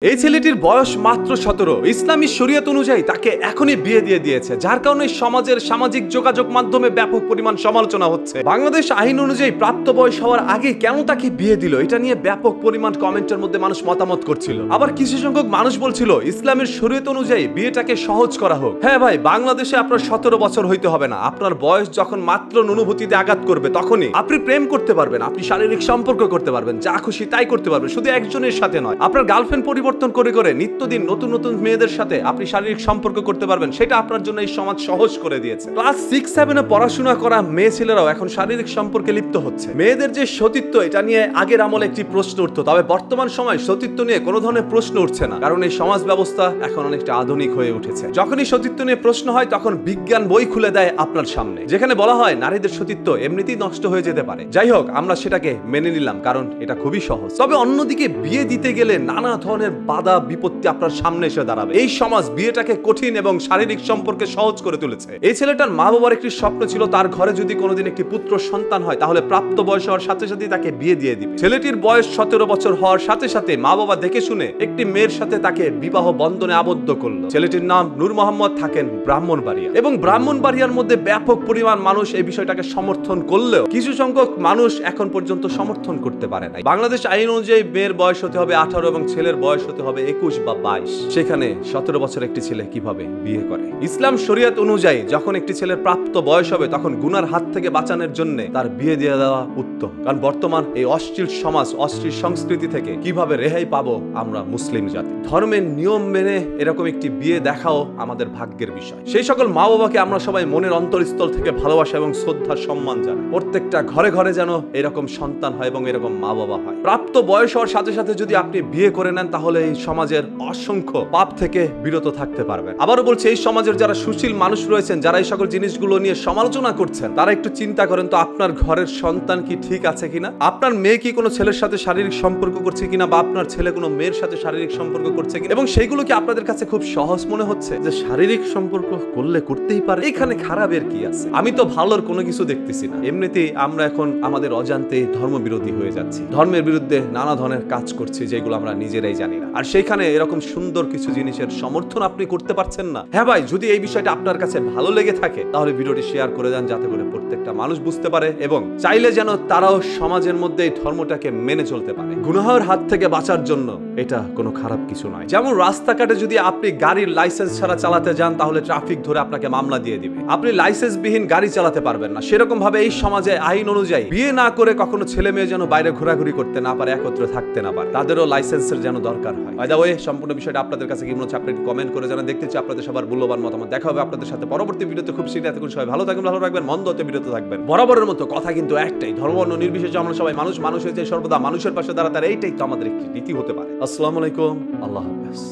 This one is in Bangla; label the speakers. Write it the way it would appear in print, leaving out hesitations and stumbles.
Speaker 1: এই ছেলেটির বয়স মাত্র 17। ইসলামী শরিয়ত অনুযায়ী তাকে এখনই বিয়ে দিয়ে দিয়েছে, যার কারণে সমাজের সামাজিক যোগাযোগ মাধ্যমে ব্যাপক পরিমাণ সমালোচনা হচ্ছে। বাংলাদেশ আইন অনুযায়ী প্রাপ্ত বয়স হওয়ার আগে কেন তাকে বিয়ে দিল, এটা নিয়ে ব্যাপক পরিমাণ কমেন্টের মধ্যে মানুষ মতামত করছিল। আবার কিছু সংখ্যক মানুষ বলছিল ইসলামের শরিয়ত অনুযায়ী বিয়েটাকে সহজ করা হোক। হ্যাঁ ভাই, বাংলাদেশে আপনার 17 বছর হইতে হবে না। আপনার বয়স যখন মাত্র অনুভূতিতে আঘাত করবে তখনই আপনি প্রেম করতে পারবেন, আপনি শারীরিক সম্পর্ক করতে পারবেন, যা খুশি তাই করতে পারবেন। শুধু একজনের সাথে নয়, আপনার গার্লফ্রেন্ড পরিবর্তন করে করে নিত্যদিন নতুন নতুন মেয়েদের সাথে আপনি শারীরিক সম্পর্ক করতে পারবেন। সেটা আপনার জন্য এই সমাজ সহজ করে দিয়েছে। ক্লাস 6-7 এ পড়াশোনা করা মেয়ে ছেলেরাও এখন শারীরিক সম্পর্কে লিপ্ত হচ্ছে। মেয়েদের যে সতীত্ব, এটা নিয়ে আগের আমলে একটি প্রশ্ন উঠতো, তবে বর্তমান সময় সতীত্ব নিয়ে কোনো ধরনের প্রশ্ন উঠছে না, কারণ এই সমাজ ব্যবস্থা এখন অনেকটা আধুনিক হয়ে উঠেছে। যখনই সতীত্ব নিয়ে প্রশ্ন হয় তখন বিজ্ঞান বই খুলে দেয় আপনার সামনে, যেখানে বলা হয় নারীদের সতীত্ব এমনিতেই নষ্ট হয়ে যেতে পারে। যাই হোক, আমরা সেটাকে মেনে নিলাম, কারণ এটা খুবই সহজ। তবে অন্যদিকে বিয়ে দিতে গেলে নানা ধরনের বাধা বিপত্তি আপনার সামনে এসে দাঁড়াবে। এই সমাজ বিয়েটাকে কঠিন এবং শারীরিক সম্পর্কে সহজ করে তুলেছে। এই ছেলেটার মা বাবার একটি স্বপ্ন ছিল, তার ঘরে যদি কোনোদিন একটি পুত্র সন্তান হয় তাহলে প্রাপ্ত বয়স হওয়ার সাথে সাথে তাকে বিয়ে দিয়ে দিবে। ছেলেটির বয়স 17 বছর হওয়ার সাথে সাথে মা বাবা দেখে শুনে একটি মেয়ের সাথে তাকে বিবাহ বন্ধনে আবদ্ধ করলো। ছেলেটির নাম নূর মোহাম্মদ, থাকেন ব্রাহ্মণবাড়িয়া। এবং ব্রাহ্মণবাড়িয়ার মধ্যে ব্যাপক পরিমাণ মানুষ এই বিষয়টাকে সমর্থন করলেও কিছু সংখ্যক মানুষ এখন পর্যন্ত সমর্থন করতে পারে নাই। বাংলাদেশ আইন অনুযায়ী মেয়ের বয়স হতে হবে 18 এবং ছেলের বয়স হতে হবে 21 বা 22। সেখানে 17 বছর একটি ছেলে কিভাবে বিয়ে করে? ইসলাম শরিয়ত অনুযায়ী যখন একটি ছেলের প্রাপ্ত বয়স হবে তখন গুনার হাত থেকে বাঁচানোর জন্য তার বিয়ে দিয়ে দেওয়া উত্তম। কারণ বর্তমান এই অশ্লীল সমাজ, অশ্লীল সংস্কৃতি থেকে কিভাবে রেহাই পাবো আমরা মুসলিম জাতি? ধর্মের নিয়ম মেনে এরকম একটি বিয়ে দেখাও আমাদের ভাগ্যের বিষয়। সেই সকল মা বাবাকে আমরা সবাই মনের অন্তরস্থল থেকে ভালোবাসা এবং শ্রদ্ধা সম্মান জানাই। প্রত্যেকটা ঘরে ঘরে যেন এরকম সন্তান হয় এবং এরকম মা বাবা হয়। প্রাপ্ত বয়স হওয়ার সাথে সাথে যদি আপনি বিয়ে করে নেন তাহলে এই সমাজের অসংখ্য পাপ থেকে বিরত থাকতে পারবেন। আবারও বলছি, এই সমাজের যারা সুশীল মানুষ রয়েছেন, যারা এই সকল জিনিসগুলো নিয়ে সমালোচনা করছেন, তারা একটু চিন্তা করেন তো আপনার ঘরের সন্তান কি ঠিক আছে কিনা? আপনার মেয়ে কি কোনো ছেলের সাথে শারীরিক সম্পর্ক করছে কিনা, বা আপনার ছেলে কোনো মেয়ের সাথে শারীরিক সম্পর্ক করছে কিনা? এবং সেইগুলো কি আপনাদের কাছে খুব সহজ মনে হচ্ছে যে শারীরিক সম্পর্ক করলে করতেই পারে, এখানে খারাপের কি আছে? আমি তো ভালোর কোনো কিছু দেখতেছি না। এমনিতেই আমরা এখন আমাদের অজান্তে ধর্মবিরোধী হয়ে যাচ্ছি, ধর্মের বিরুদ্ধে নানা ধরনের কাজ করছি যেগুলো আমরা নিজেরাই জানি না। আর সেইখানে এরকম সুন্দর কিছু জিনিসের সমর্থন আপনি করতে পারছেন না। হ্যাঁ ভাই, যদি এই বিষয়টা আপনার কাছে ভালো লেগে থাকে তাহলে ভিডিওটি শেয়ার করে দেন, যাতে করে প্রত্যেকটা মানুষ বুঝতে পারে এবং চাইলে যেন তারাও সমাজের মধ্যে এই ধর্মটাকে মেনে চলতে পারে। গুনাহের হাত থেকে বাঁচার জন্য এটা কোনো খারাপ কিছু নয়। যেমন রাস্তাঘাটে যদি আপনি গাড়ির লাইসেন্স ছাড়া চালাতে যান তাহলে ট্রাফিক ধরে আপনাকে মামলা দিয়ে দিবে, আপনি লাইসেন্সবিহীন গাড়ি চালাতে পারবেন না। সেরকম ভাবে এই সমাজে আইন অনুযায়ী বিয়ে না করে কখনো ছেলে মেয়ে যেন বাইরে ঘোরাঘুরি করতে না পারে, একত্রে থাকতে না পারে, তাদেরও লাইসেন্সের যেন দরকার হয়। বাই দ্য ওয়ে, সম্পূর্ণ বিষয়টা আপনাদের কাছে কি মনে হচ্ছে আপনি কমেন্ট করে জানান। দেখতে চাই আপনাদের সবার মূল্যবান মতামত। দেখা হবে আপনাদের সাথে পরবর্তী ভিডিওতে খুব শীঘ্রই। এতক্ষণ সবাই ভালো থাকবেন, ভালো রাখবেন, মন্দ হতে বিরত থাকবেন। বরাবরের মতো কথা কিন্তু একটাই, ধর্ম বর্ণ নির্বিশেষে আমরা সবাই মানুষ, মানুষ হয়েছে সর্বদা মানুষের পাশে দাঁড়াতে, এইটাই তো আমাদের একটি নীতি হতে পারে। আসসালামু আলাইকুম, আল্লাহ হাফেজ।